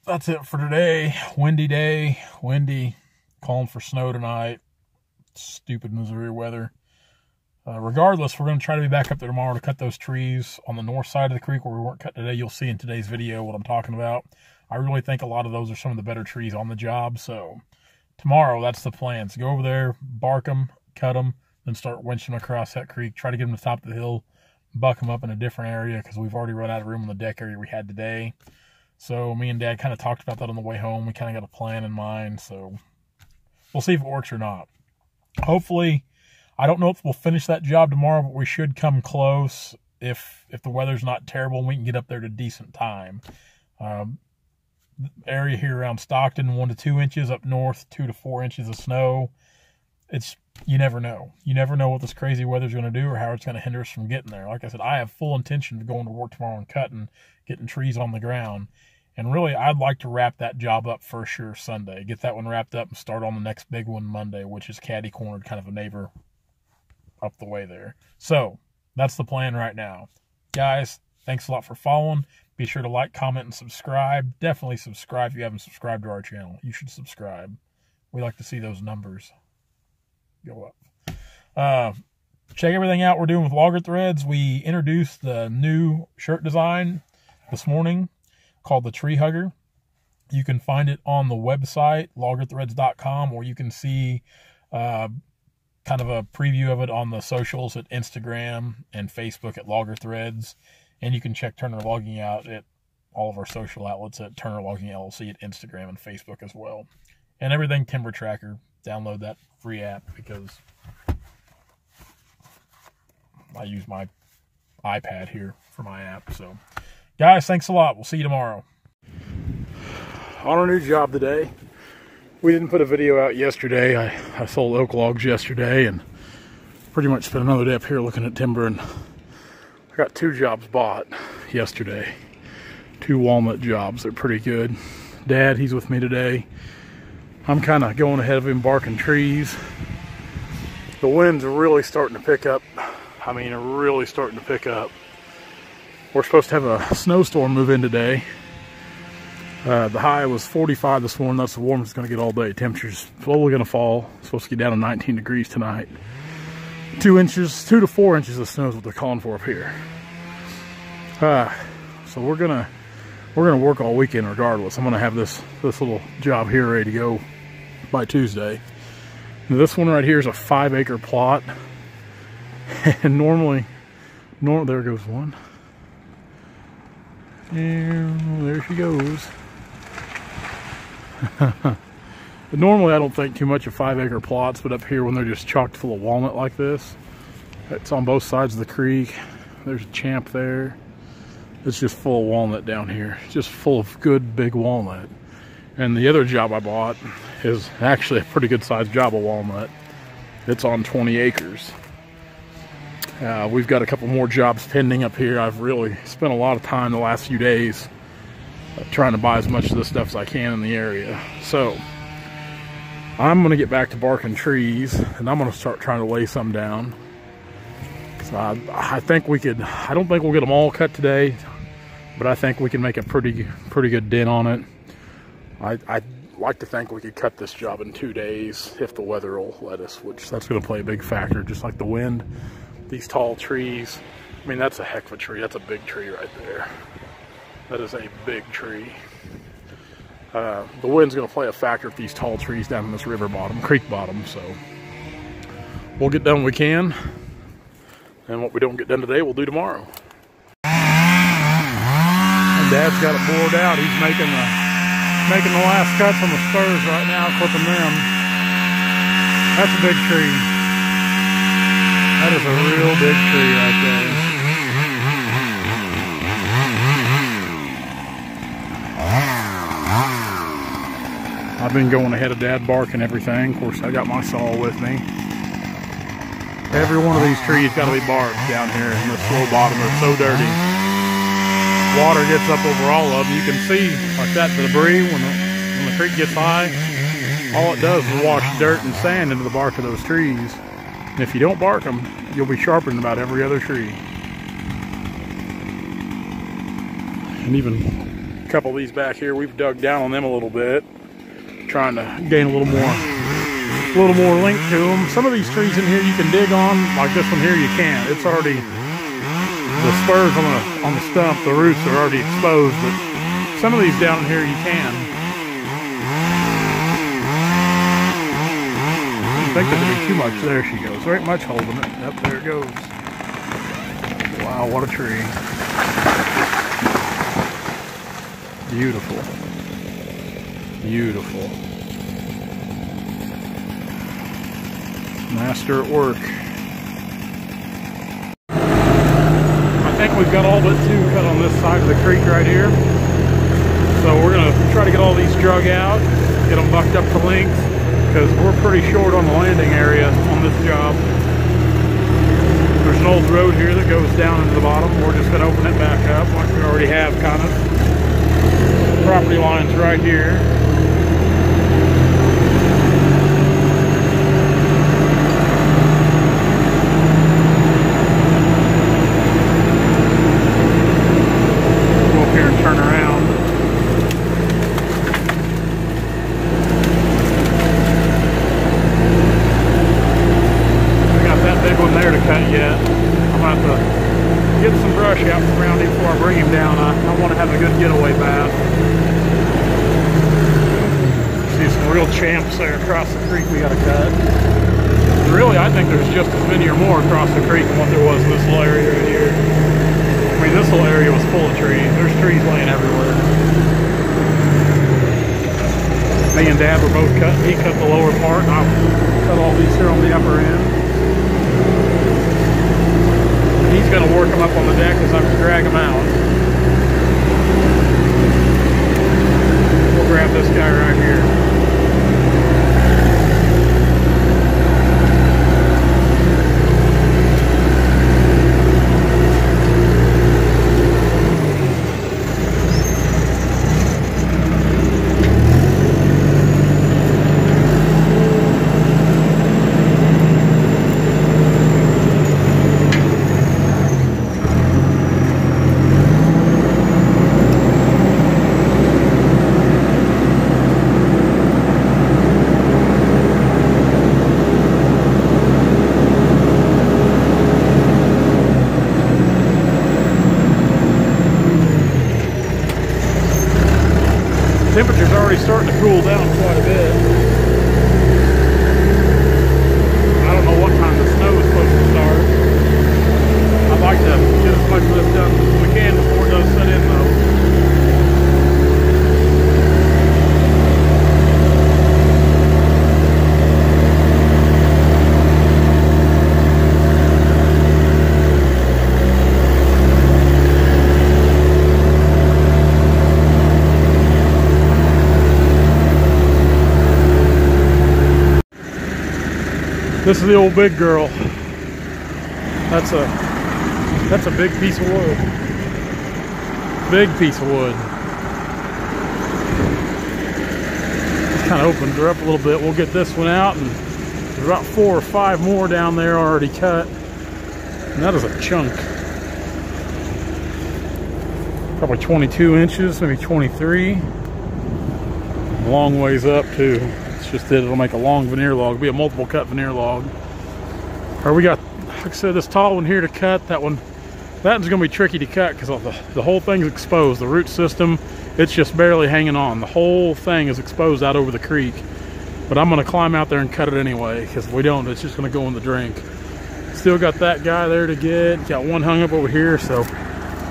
that's it for today. Windy day, windy, calling for snow tonight. Stupid Missouri weather. Regardless, we're going to try to be back up there tomorrow to cut those trees on the north side of the creek where we weren't cut today. You'll see in today's video what I'm talking about. I really think a lot of those are some of the better trees on the job. So tomorrow, that's the plan. So go over there, bark them, cut them, then start winching them across that creek. Try to get them to the top of the hill, buck them up in a different area because we've already run out of room on the deck area we had today. So me and Dad kind of talked about that on the way home. We kind of got a plan in mind. So we'll see if it works or not. Hopefully, I don't know if we'll finish that job tomorrow, but we should come close if the weather's not terrible and we can get up there at a decent time. The area here around Stockton, 1 to 2 inches. Up north, 2 to 4 inches of snow. You never know. You never know what this crazy weather's going to do or how it's going to hinder us from getting there. Like I said, I have full intention of going to work tomorrow and cutting, getting trees on the ground. And really, I'd like to wrap that job up for sure Sunday. Get that one wrapped up and start on the next big one Monday, which is catty-cornered, kind of a neighbor up the way there. So, that's the plan right now. Guys, thanks a lot for following. Be sure to like, comment, and subscribe. Definitely subscribe if you haven't subscribed to our channel. You should subscribe. We like to see those numbers go up. Check everything out we're doing with Logger Threads. We introduced the new shirt design this morning called the Tree Hugger. You can find it on the website, loggerthreads.com, or you can see kind of a preview of it on the socials at Instagram and Facebook at Logger Threads. And you can check Turner Logging out at all of our social outlets at Turner Logging LLC at Instagram and Facebook as well. And everything Timber Tracker. Download that free app because I use my iPad here for my app. So, guys, thanks a lot. We'll see you tomorrow. On our new job today. We didn't put a video out yesterday. I sold oak logs yesterday and pretty much spent another day up here looking at timber, and I got 2 jobs bought yesterday. 2 walnut jobs. They're pretty good. Dad, he's with me today. I'm kind of going ahead of him barking trees. The wind's really starting to pick up. I mean, really starting to pick up. We're supposed to have a snowstorm move in today. The high was 45 this morning. That's the warmest it's going to get all day. Temperature's slowly going to fall. It's supposed to get down to 19 degrees tonight. 2 to 4 inches of snow is what they're calling for up here. So we're gonna work all weekend regardless. I'm gonna have this little job here ready to go by Tuesday. Now, this one right here is a 5-acre plot, and normally there goes one. And there she goes. But normally I don't think too much of 5-acre plots, but up here when they're just chocked full of walnut like this, it's on both sides of the creek. There's a champ there. It's just full of walnut down here. Just full of good big walnut. And the other job I bought is actually a pretty good sized job of walnut. It's on 20 acres. We've got a couple more jobs pending up here. I've really spent a lot of time the last few days trying to buy as much of this stuff as I can in the area. So I'm going to get back to barking trees, and I'm going to start trying to lay some down. So I think we could, I don't think we'll get them all cut today, but I think we can make a pretty good dent on it. I'd like to think we could cut this job in 2 days if the weather will let us, which that's going to play a big factor, just like the wind. These tall trees, I mean, that's a heck of a tree. That's a big tree right there. That is a big tree. The wind's going to play a factor with these tall trees down in this river bottom, creek bottom, so we'll get done what we can, and what we don't get done today, we'll do tomorrow. And Dad's got it bored out. He's making the last cuts on the spurs right now, clipping them. That's a big tree. That is a real big tree right there. I've been going ahead of Dad barking everything. Of course, I got my saw with me. Every one of these trees got to be barked down here in this low bottom. They're so dirty. Water gets up over all of them. You can see like that debris when the creek gets high. All it does is wash dirt and sand into the bark of those trees. And if you don't bark them, you'll be sharpening about every other tree. And even couple of these back here. We've dug down on them a little bit, trying to gain a little more length to them. Some of these trees in here you can dig on, like this one here you can't. It's already, the spurs on the stump, the roots are already exposed, but some of these down in here you can. I think there's gonna be too much. There she goes. There ain't much holding it. Yep, there it goes. Wow, what a tree. Beautiful. Beautiful. Master at work. I think we've got all but 2 cut on this side of the creek right here. So we're gonna try to get all these drug out, get them bucked up to length, because we're pretty short on the landing area on this job. There's an old road here that goes down into the bottom. We're just gonna open it back up like we already have, kind of. Property line's right here. Go up here and turn around. Big one there to cut yet. I'm going to have to get some brush out from around him before I bring him down. I want to have a good getaway bass. See some real champs there across the creek we got to cut. Really, I think there's just as many or more across the creek than what there was in this little area right here. I mean, this little area was full of trees. There's trees laying everywhere. Me and Dad were both cutting. He cut the lower part, and I cut all these here on the upper end. He's going to work them up on the deck as I drag them out. We'll grab this guy right here. Temperature's already starting to cool down quite a bit. I don't know what time the snow is supposed to start. I'd like to get as much of this done as we can before it does set in though. This is the old big girl. That's a big piece of wood. Big piece of wood. Just kind of opens her up a little bit. We'll get this one out, and there's about 4 or 5 more down there already cut. And that is a chunk. Probably 22 inches, maybe 23. Long ways up too. Just that it'll make a long veneer log. It'll be a multiple cut veneer log. Or we got, like I said, this tall one here to cut. That one's gonna be tricky to cut because the whole thing's exposed. The root system, it's just barely hanging on. The whole thing is exposed out over the creek. But I'm gonna climb out there and cut it anyway, because if we don't, it's just gonna go in the drink. Still got that guy there to get. Got one hung up over here, so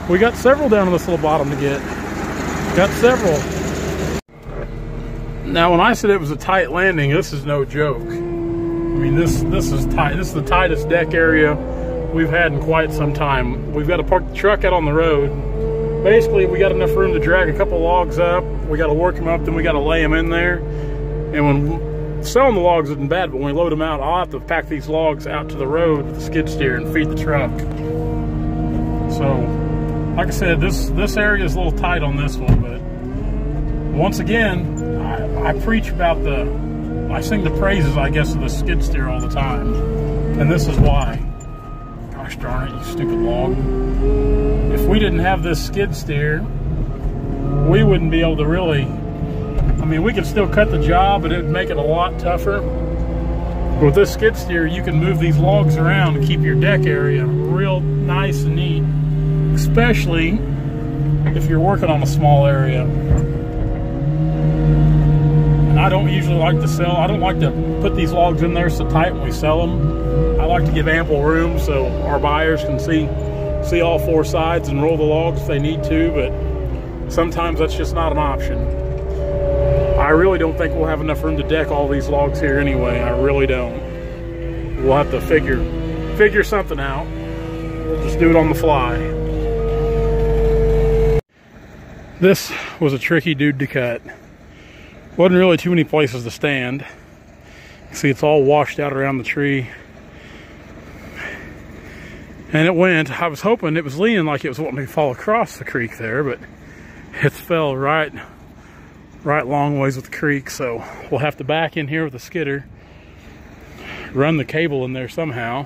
we got several down on this little bottom to get. Got several. Now, when I said it was a tight landing, this is no joke. I mean, this is tight. This is the tightest deck area we've had in quite some time. We've got to park the truck out on the road. Basically, we got enough room to drag a couple logs up. We got to work them up, then we got to lay them in there. And when selling the logs isn't bad, but when we load them out, I'll have to pack these logs out to the road with the skid steer and feed the truck. So, like I said, this area is a little tight on this one, but once again, I preach about I sing the praises, I guess, of the skid steer all the time. And this is why. Gosh darn it, you stupid log. If we didn't have this skid steer, we wouldn't be able to really, I mean, we could still cut the job, but it would make it a lot tougher. But with this skid steer, you can move these logs around and keep your deck area real nice and neat, especially if you're working on a small area. And I don't usually like to sell, I don't like to put these logs in there so tight when we sell them. I like to give ample room so our buyers can see all four sides and roll the logs if they need to, but sometimes that's just not an option. I really don't think we'll have enough room to deck all these logs here anyway. I really don't. We'll have to figure something out. We'll just do it on the fly. This was a tricky dude to cut. Wasn't really too many places to stand. See, it's all washed out around the tree. And it went, I was hoping it was leaning like it was wanting me to fall across the creek there, but it fell right long ways with the creek. So we'll have to back in here with a skidder, run the cable in there somehow,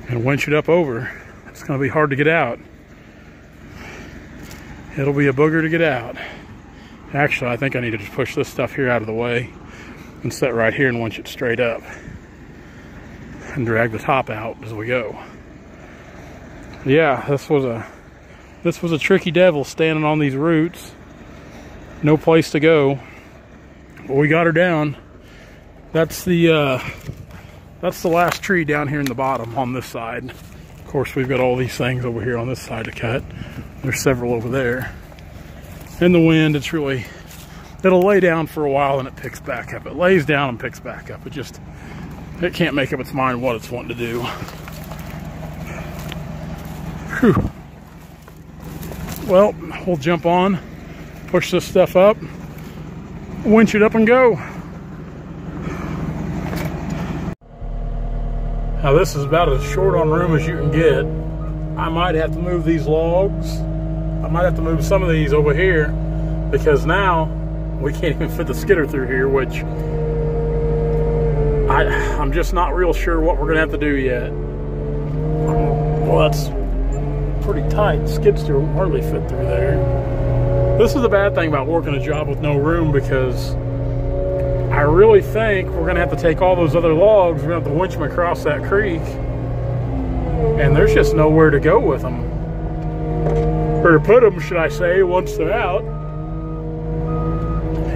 and winch it up over. It's gonna be hard to get out. It'll be a booger to get out. Actually, I think I need to just push this stuff here out of the way and set right here and winch it straight up and drag the top out as we go. Yeah, this was a tricky devil standing on these roots. No place to go. But we got her down. That's the last tree down here in the bottom on this side. Of course, we've got all these things over here on this side to cut. There's several over there. In the wind, it'll lay down for a while and it picks back up. It lays down and picks back up. It can't make up its mind what it's wanting to do. Whew. Well, we'll jump on, push this stuff up, winch it up and go. Now this is about as short on room as you can get. I might have to move these logs. I might have to move some of these over here because now we can't even fit the skidder through here, which I'm just not real sure what we're gonna have to do yet. Well, that's pretty tight. The skid steer won't hardly fit through there. This is the bad thing about working a job with no room, because I really think we're gonna have to take all those other logs, we're gonna have to winch them across that creek, and there's just nowhere to go with them. Or to put them, should I say, once they're out.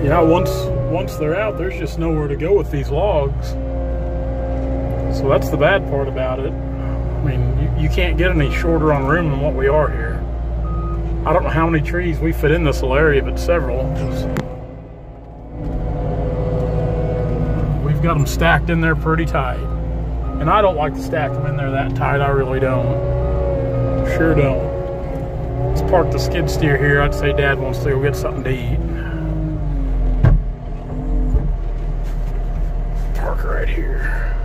Yeah, once they're out, there's just nowhere to go with these logs. So that's the bad part about it. I mean, you can't get any shorter on room than what we are here. I don't know how many trees we fit in this little area, but several. We've got them stacked in there pretty tight. And I don't like to stack them in there that tight, I really don't. Sure don't. Let's park the skid steer here. I'd say Dad wants to go get something to eat. Park right here.